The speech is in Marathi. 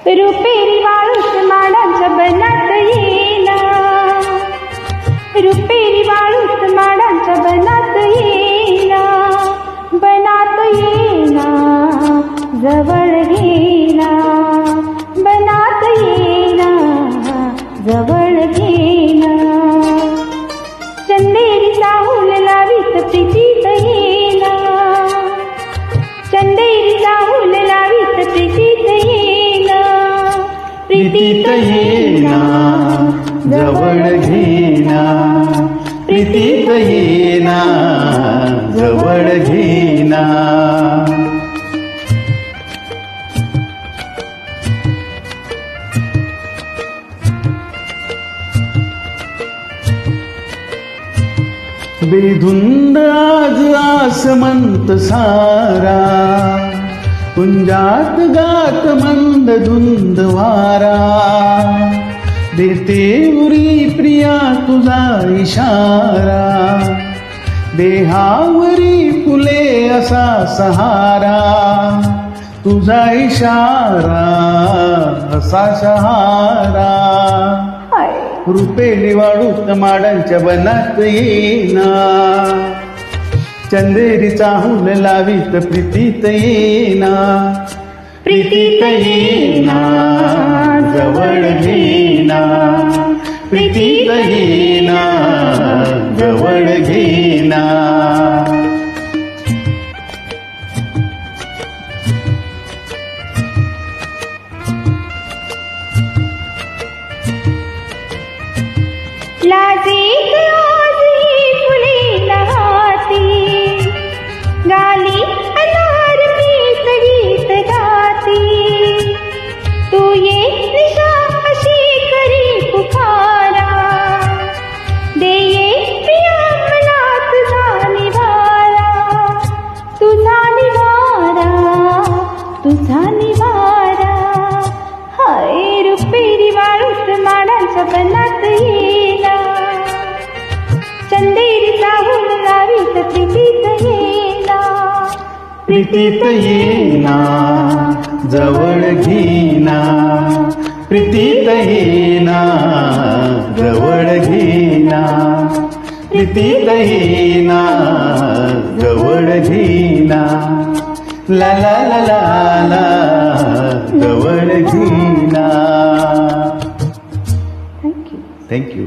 रुपेरी वाळूत माडांच्या बनात येना, रुपेरी वाळूत माडांच्या बनात येना, बनात येना जवळ घेना, बनात येना जवळ घेना, चंदेरी चाहूल लावीत प्रीतीत येना, चंदेरी चाहूल लावीत प्रीतीत येना, प्रीतीत येना जवळ घेना, प्रीतीत येना जवळ घेना. बेधुंद आज आसमंत सारा, कुंजात गात मंद धुंद वारा, देते उरी प्रिया तुझा इशारा, देहावरी फुले असा सहारा, तुझा इशारा असा सहारा. रुपेरी वाळूत माडांच्या बनात येना, चंदेरी चाहूल लावीत प्रीतीत येना, प्रीतीत येना जवळ घेना, प्रीतीत येना जवळ घेना. लाजीत आज ही फुले नहाती, गाली अनार पीत गीत गाती, तू ये निशा अशी करी पुकारा, दे ये पिया मला तुझा निवारा, तुझा निवारा, तुझा निवारा. हाय रुपेरी वाळूत माडांच्या बनात येना, चंदेरी चाहूल लावीत प्रीतीत येना, प्रीतीत येना जवळ घेना, प्रीतीत येना जवळ घेना, प्रीतीत येना जवळ घेना. ला ला ला ला ला जवळ घेना. थँक्यू. थँक्यू.